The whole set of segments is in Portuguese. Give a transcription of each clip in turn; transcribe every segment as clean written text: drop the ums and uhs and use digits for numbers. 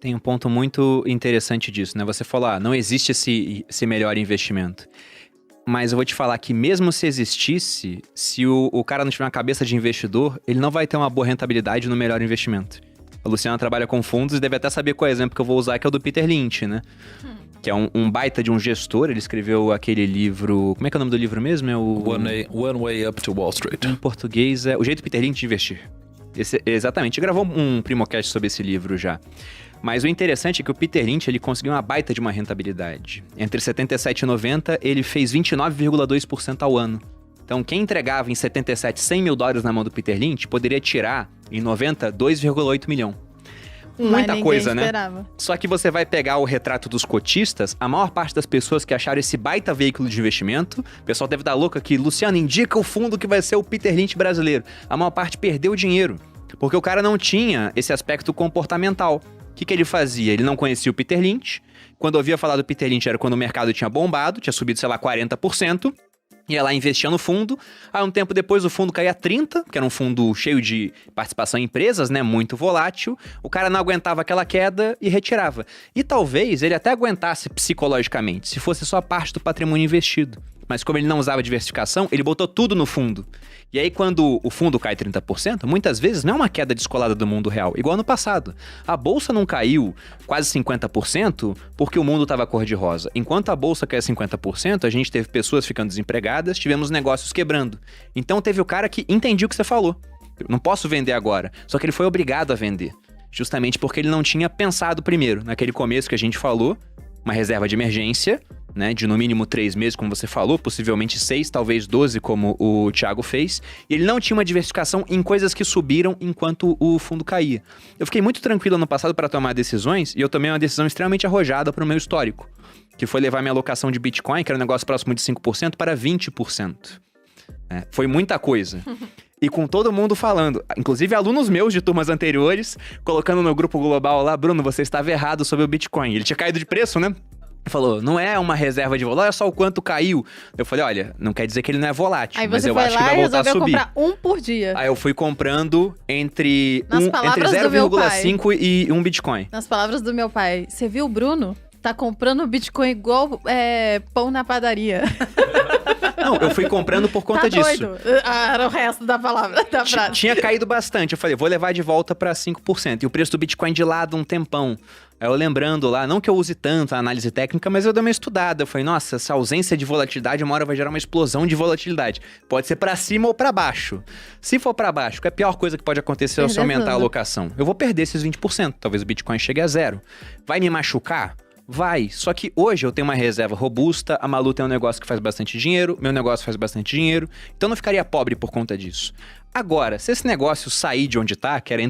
Tem um ponto muito interessante disso, né? Você falou, não existe esse melhor investimento. Mas eu vou te falar que mesmo se existisse, se o cara não tiver uma cabeça de investidor, ele não vai ter uma boa rentabilidade no melhor investimento. A Luciana trabalha com fundos e deve até saber qual é o exemplo que eu vou usar, que é o do Peter Lynch, né? Que é um baita de um gestor, ele escreveu aquele livro... Como é que é o nome do livro mesmo? É o... One Way Up to Wall Street. Em português é O Jeito Peter Lynch de Investir. Exatamente, gravou um Primocast sobre esse livro já. Mas o interessante é que o Peter Lynch, ele conseguiu uma baita de uma rentabilidade. Entre 77 e 90, ele fez 29,2% ao ano. Então, quem entregava em 77 $100 mil na mão do Peter Lynch, poderia tirar, em 90, 2,8 milhões. Muita coisa, né? Esperava. Só que você vai pegar o retrato dos cotistas, a maior parte das pessoas que acharam esse baita veículo de investimento, o pessoal deve dar louco aqui, Luciano, indica o fundo que vai ser o Peter Lynch brasileiro. A maior parte perdeu dinheiro, porque o cara não tinha esse aspecto comportamental. O que ele fazia? Ele não conhecia o Peter Lynch. Quando ouvia falar do Peter Lynch era quando o mercado tinha bombado, tinha subido, sei lá, 40%. Ia lá, investia no fundo. Aí, um tempo depois, o fundo caía 30%, que era um fundo cheio de participação em empresas, né? Muito volátil. O cara não aguentava aquela queda e retirava. E talvez ele até aguentasse psicologicamente, se fosse só parte do patrimônio investido. Mas como ele não usava diversificação, ele botou tudo no fundo. E aí, quando o fundo cai 30%, muitas vezes não é uma queda descolada do mundo real, igual no passado. A bolsa não caiu quase 50% porque o mundo estava cor-de-rosa. Enquanto a bolsa caiu 50%, a gente teve pessoas ficando desempregadas, tivemos negócios quebrando. Então teve o cara que entendia o que você falou. Eu não posso vender agora. Só que ele foi obrigado a vender. Justamente porque ele não tinha pensado primeiro, naquele começo que a gente falou, uma reserva de emergência, né, de no mínimo 3 meses, como você falou, possivelmente 6, talvez 12, como o Thiago fez, e ele não tinha uma diversificação em coisas que subiram enquanto o fundo caía. Eu fiquei muito tranquilo ano passado para tomar decisões, e eu tomei uma decisão extremamente arrojada para o meu histórico, que foi levar minha alocação de Bitcoin, que era um negócio próximo de 5%, para 20%. Foi muita coisa. E com todo mundo falando, inclusive alunos meus de turmas anteriores, colocando no grupo global lá, Bruno, você estava errado sobre o Bitcoin. Ele tinha caído de preço, né? Ele falou, não é uma reserva de valor, olha só o quanto caiu. Eu falei, olha, não quer dizer que ele não é volátil, Aí mas você eu foi acho que lá vai e voltar a resolveu subir. comprar um por dia. Aí eu fui comprando entre Nas palavras do meu pai. 0,5 e 1 Bitcoin. Nas palavras do meu pai, você viu o Bruno? Tá comprando Bitcoin igual pão na padaria. Não, eu fui comprando por conta disso. Doido? Era o resto da palavra, da frase. Tinha caído bastante. Eu falei, vou levar de volta pra 5%. E o preço do Bitcoin de lado um tempão. Aí eu lembrando lá, não que eu use tanto a análise técnica, mas eu dei uma estudada. Eu falei, nossa, essa ausência de volatilidade uma hora vai gerar uma explosão de volatilidade. Pode ser pra cima ou pra baixo. Se for pra baixo, que é a pior coisa que pode acontecer se eu aumentar a alocação? Eu vou perder esses 20%. Talvez o Bitcoin chegue a 0. Vai me machucar? Vai, só que hoje eu tenho uma reserva robusta, a Malu tem um negócio que faz bastante dinheiro, meu negócio faz bastante dinheiro, então eu não ficaria pobre por conta disso. Agora, se esse negócio sair de onde tá, que era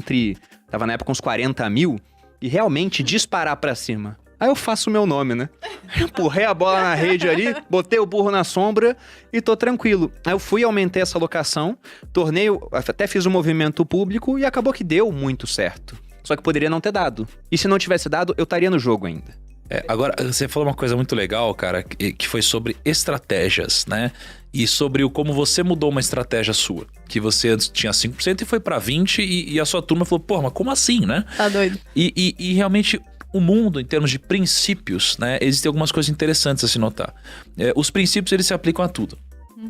tava na época uns 40 mil, e realmente disparar pra cima, aí eu faço o meu nome, né? Empurrei a bola na rede ali, botei o burro na sombra e tô tranquilo. Aí eu fui, aumentei essa alocação, até fiz um movimento público e acabou que deu muito certo. Só que poderia não ter dado. E se não tivesse dado, eu estaria no jogo ainda. Agora, você falou uma coisa muito legal, cara, que foi sobre estratégias, né? E sobre como você mudou uma estratégia sua. Que você antes tinha 5% e foi pra 20% e a sua turma falou, pô, mas como assim, né? Tá doido. E realmente o mundo, em termos de princípios, né? Existem algumas coisas interessantes a se notar. Os princípios, eles se aplicam a tudo.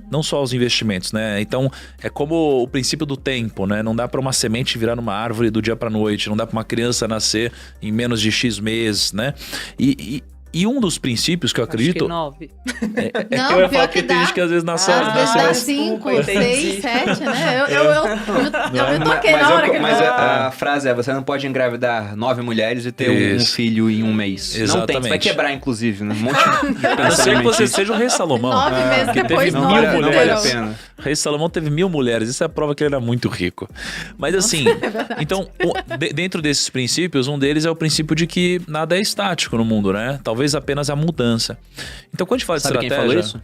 Não só aos investimentos, né? Então, é como o princípio do tempo, né? Não dá para uma semente virar uma árvore do dia para noite, não dá para uma criança nascer em menos de X meses, né? E um dos princípios que eu acredito... Acho que 9. Não, que eu ia pior falar que que tem dá. gente que às vezes nasce... Às vezes dá mais- 5, Entendi. 6, 7, né? Eu me toquei na hora que ele Mas falou. a frase é, você não pode engravidar 9 mulheres e ter um Isso. filho em um mês. Não tem, Exatamente. você vai quebrar, inclusive, né? Um monte de A não ser que pensamento você isso. seja o rei Salomão. 9 meses que depois, teve Não 1000 vale, não mulheres. vale a pena. O rei Salomão teve 1000 mulheres. Isso é a prova que ele era muito rico. Mas assim, então, dentro desses princípios, um deles é o princípio de que nada é estático no mundo, né? Talvez apenas a mudança. Então, quando a gente fala Sabe de quem estratégia... falou isso?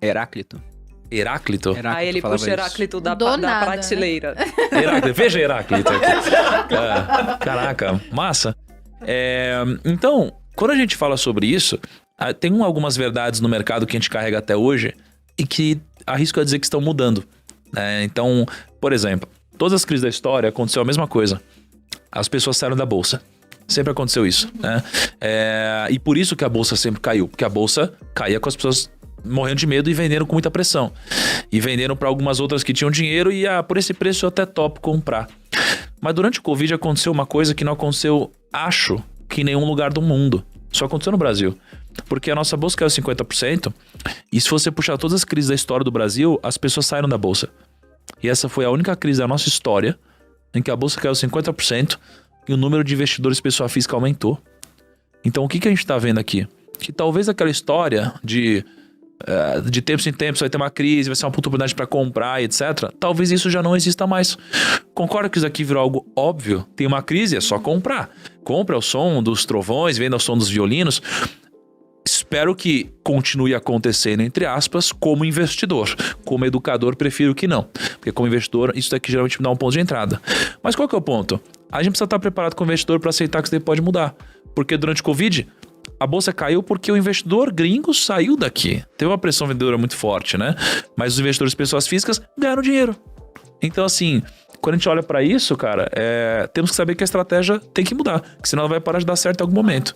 Heráclito. Heráclito? Aí ele falava puxa o Heráclito da Do nada, prateleira. Heráclito. Veja Heráclito aqui. Caraca, massa. Então, quando a gente fala sobre isso, tem algumas verdades no mercado que a gente carrega até hoje e que arrisco a dizer que estão mudando, né? Então, por exemplo, todas as crises da história aconteceu a mesma coisa. As pessoas saíram da bolsa. Sempre aconteceu isso, né? E por isso que a bolsa sempre caiu. Porque a bolsa caía com as pessoas morrendo de medo e vendendo com muita pressão. E venderam para algumas outras que tinham dinheiro e por esse preço eu até topo comprar. Mas durante o Covid aconteceu uma coisa que não aconteceu, acho, que em nenhum lugar do mundo. Só aconteceu no Brasil. Porque a nossa bolsa caiu 50%. E se você puxar todas as crises da história do Brasil, as pessoas saíram da bolsa. E essa foi a única crise da nossa história em que a bolsa caiu 50% e o número de investidores pessoa física aumentou. Então o que a gente está vendo aqui? Que talvez aquela história de tempos em tempos vai ter uma crise, vai ser uma puta oportunidade para comprar, etc. Talvez isso já não exista mais. Concorda que isso aqui virou algo óbvio? Tem uma crise, é só comprar. Compra o som dos trovões, venda o som dos violinos. Espero que continue acontecendo, entre aspas, como investidor. Como educador, prefiro que não. Porque como investidor, isso daqui geralmente me dá um ponto de entrada. Mas qual que é o ponto? A gente precisa estar preparado como investidor para aceitar que isso daí pode mudar. Porque durante o Covid, a bolsa caiu porque o investidor gringo saiu daqui. Teve uma pressão vendedora muito forte, né? Mas os investidores pessoas físicas ganharam dinheiro. Então, assim, quando a gente olha para isso, cara, temos que saber que a estratégia tem que mudar. Que senão ela vai parar de dar certo em algum momento.